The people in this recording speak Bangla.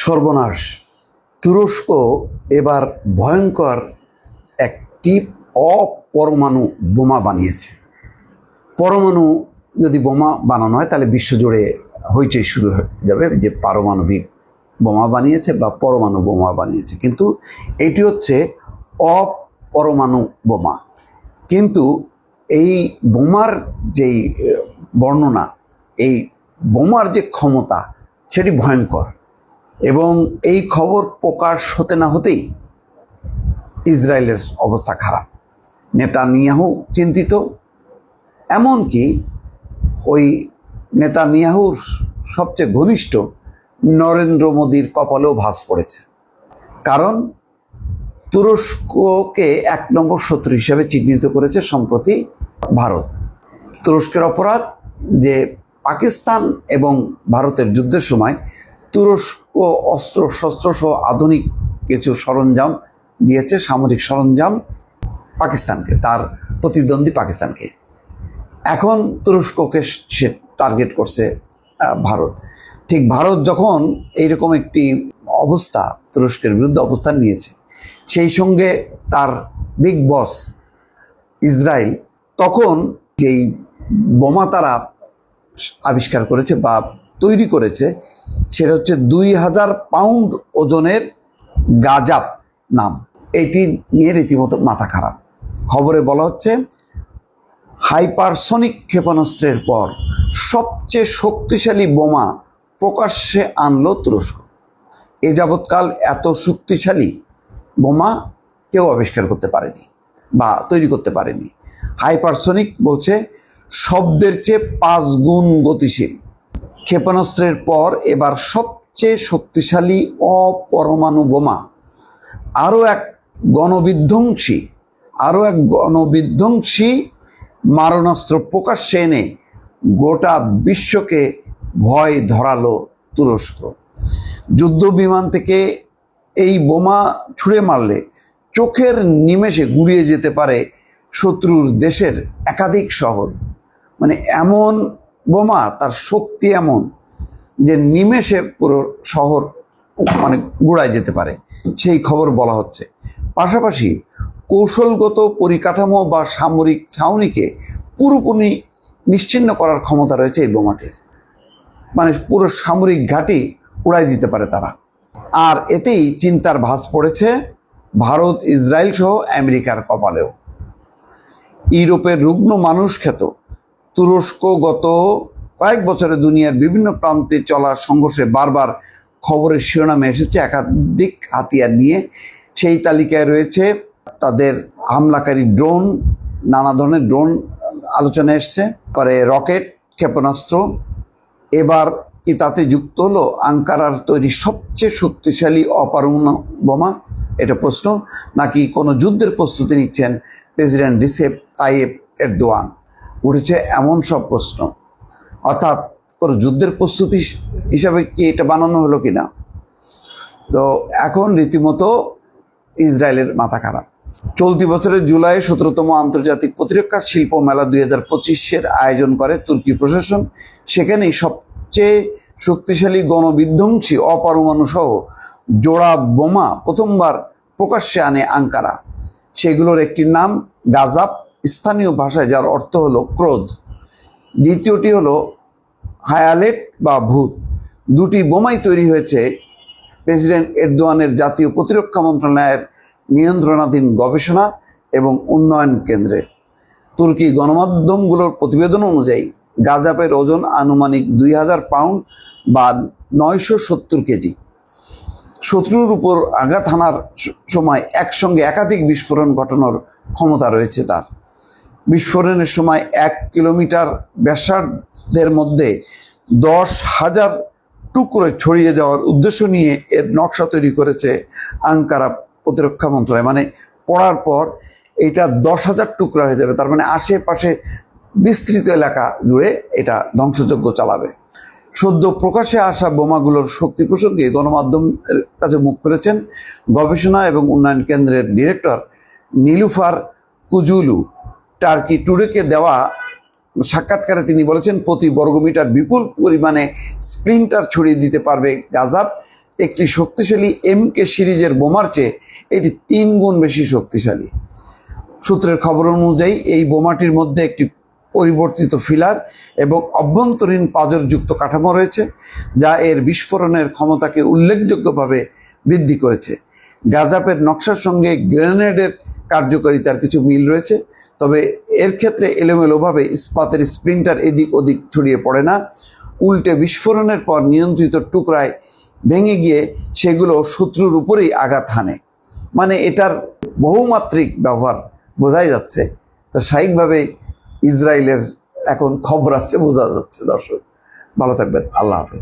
সর্বনাশ! তুরস্ক এবার ভয়ঙ্কর একটি অপরমাণু বোমা বানিয়েছে। পরমাণু যদি বোমা বানানো হয় তাহলে বিশ্বজুড়ে হইচই শুরু হয়ে যাবে যে পারমাণবিক বোমা বানিয়েছে বা পরমাণু বোমা বানিয়েছে, কিন্তু এটি হচ্ছে অপরমাণু বোমা। কিন্তু এই বোমার যেই বর্ণনা, এই বোমার যে ক্ষমতা, সেটি ভয়ঙ্কর। এবং এই খবর প্রকাশ হতে না হতেই ইসরায়েলের অবস্থা খারাপ। নেতানিয়াহু চিন্তিত, এমনকি ওই নেতানিয়াহুর সবচেয়ে ঘনিষ্ঠ নরেন্দ্র মোদীর কপালেও ভাঁজ পড়েছে। কারণ তুরস্ককে 1 নম্বর শত্রু হিসেবে চিহ্নিত করেছে সম্প্রতি ভারত। তুরস্কের অপরাধ যে পাকিস্তান এবং ভারতের যুদ্ধের সময় তুরস্ক অস্ত্র শস্ত্র সহ আধুনিক কিছু সরঞ্জাম দিয়েছে, সামরিক সরঞ্জাম পাকিস্তানকে, তার প্রতিদ্বন্দ্বী পাকিস্তানকে। এখন তুরস্ককে সে টার্গেট করছে ভারত। ঠিক ভারত যখন এইরকম একটি অবস্থা, তুরস্কের বিরুদ্ধে অবস্থান নিয়েছে, সেই সঙ্গে তার বিগ বস ইসরায়েল তখন যেই বোমা তারা আবিষ্কার করেছে বা তৈরি করেছে, সেটা হচ্ছে 2000 পাউন্ড ওজনের গাজাপ নাম। এটি নিয়ে রীতিমতো মাথা খারাপ। খবরে বলা হচ্ছে হাইপারসনিক ক্ষেপণাস্ত্রের পর সবচেয়ে শক্তিশালী বোমা প্রকাশ্যে আনলো তুরস্ক। এ যাবৎকাল এত শক্তিশালী বোমা কেউ আবিষ্কার করতে পারেনি বা তৈরি করতে পারেনি। হাইপারসনিক বলছে শব্দের চেয়ে 5 গুণ গতিশীল। ক্ষেপণাস্ত্রের পর এবার সবচেয়ে শক্তিশালী অপরমাণু বোমা আরও এক গণবিধ্বংসী মারণাস্ত্র প্রকাশ্যে এনে গোটা বিশ্বকে ভয় ধরালো তুরস্ক। যুদ্ধ বিমান থেকে এই বোমা ছুঁড়ে মারলে চোখের নিমেষে গুড়িয়ে যেতে পারে শত্রুর দেশের একাধিক শহর। মানে এমন বোমা, তার শক্তি এমন যে নিমেষে পুরো শহর মানে গুড়ায় যেতে পারে, সেই খবর বলা হচ্ছে। পাশাপাশি কৌশলগত পরিকাঠামো বা সামরিক ছাউনিকে পুরোপুরি নিশ্চিহ্ন করার ক্ষমতা রয়েছে এই বোমাটির। মানে পুরো সামরিক ঘাঁটি উড়াই দিতে পারে তারা। আর এতেই চিন্তার ভাঁজ পড়েছে ভারত, ইসরায়েল সহ আমেরিকার কপালেও। ইউরোপের রুগ্ন মানুষ খ্যাত তুরস্ক গত কয়েক বছরে দুনিয়ার বিভিন্ন প্রান্তে চলা সংঘর্ষে বারবার খবরের শিরোনামে এসেছে একাধিক হাতিয়ার নিয়ে। সেই তালিকায় রয়েছে তাদের হামলাকারী ড্রোন, নানা ধরনের ড্রোন আলোচনায় এসছে, পরে রকেট, ক্ষেপণাস্ত্র। এবার কি তাতে যুক্ত হলো আঙ্কারার তৈরি সবচেয়ে শক্তিশালী অপরমাণু বোমা? এটা প্রশ্ন। নাকি কোনো যুদ্ধের প্রস্তুতি নিচ্ছেন প্রেসিডেন্ট রিসেপ তাইয়েপ এরদোয়ান? উঠেছে এমন সব প্রশ্ন। অর্থাৎ কোনো যুদ্ধের প্রস্তুতি হিসাবে কি এটা বানানো হলো কিনা? তো এখন রীতিমতো ইসরায়েলের মাথা খারাপ। চলতি বছরের জুলাই 17তম আন্তর্জাতিক প্রতিরক্ষা শিল্প মেলা 2025-এর আয়োজন করে তুর্কি প্রশাসন। সেখানেই সবচেয়ে শক্তিশালী গণবিধ্বংসী অপরমাণু সহ জোড়া বোমা প্রথমবার প্রকাশ্যে আনে আঙ্কারা। সেগুলোর একটির নাম গাজাপ, স্থানীয় ভাষায় যার অর্থ হলো ক্রোধ। দ্বিতীয়টি হলো হায়ালেট বা ভূত। দুটি বোমাই তৈরি হয়েছে প্রেসিডেন্ট এরদোয়ানের জাতীয় প্রতিরক্ষা মন্ত্রণালয়ের নিয়ন্ত্রণাধীন গবেষণা এবং উন্নয়ন কেন্দ্রে। তুর্কি গণমাধ্যমগুলোর প্রতিবেদন অনুযায়ী গাজাপের ওজন আনুমানিক 2000 পাউন্ড বা 970 কেজি। শত্রুর উপর আঘাত হানার সময় একসঙ্গে একাধিক বিস্ফোরণ ঘটানোর ক্ষমতা রয়েছে তার। বিস্ফোরণের সময় 1 কিলোমিটার ব্যাসার্ধের মধ্যে 10,000 টুকরোয় ছড়িয়ে যাওয়ার উদ্দেশ্য নিয়ে এর নকশা তৈরি করেছে আঙ্কারা প্রতিরক্ষা মন্ত্রণালয়। মানে পড়ার পর এটা 10,000 টুকরা হয়ে যাবে, তার মানে আশেপাশে বিস্তৃত এলাকা জুড়ে এটা ধ্বংসযজ্ঞ চালাবে। সদ্য প্রকাশ্যে আসা বোমাগুলোর শক্তি প্রসঙ্গে গণমাধ্যমের কাছে মুখ খুলেছেন গবেষণা এবং উন্নয়ন কেন্দ্রের ডিরেক্টর নীলুফার কুজুলু। টার্কি টুডেকে দেওয়া সাক্ষাৎকারে তিনি বলেছেন, প্রতি বর্গমিটার বিপুল পরিমাণে স্প্লিন্টার ছড়িয়ে দিতে পারবে গাজাপ। একটি শক্তিশালী MK সিরিজের বোমার চেয়ে এটি 3 গুণ বেশি শক্তিশালী। সূত্রের খবর অনুযায়ী এই বোমাটির মধ্যে একটি পরিবর্তিত ফিলার এবং অভ্যন্তরীণ পাঁজরযুক্ত কাঠামো রয়েছে, যা এর বিস্ফোরণের ক্ষমতাকে উল্লেখযোগ্যভাবে বৃদ্ধি করেছে। গাজাপের নকশার সঙ্গে গ্রেনেডের কার্যকারিতার কিছু মিল রয়েছে, তবে এর ক্ষেত্রে এলোমেলোভাবে ইস্পাতের স্প্লিন্টার এদিক ওদিক ছড়িয়ে পড়ে না, উল্টে বিস্ফোরণের পর নিয়ন্ত্রিত টুকরায় ভেঙে গিয়ে সেগুলো শত্রুর উপরেই আঘাত হানে। মানে এটার বহুমাত্রিক ব্যবহার বোঝাই যাচ্ছে। তো স্বাভাবিকভাবে ইসরায়েলের এখন খবর আছে, বোঝা যাচ্ছে। দর্শক ভালো থাকবেন, আল্লাহ হাফেজ।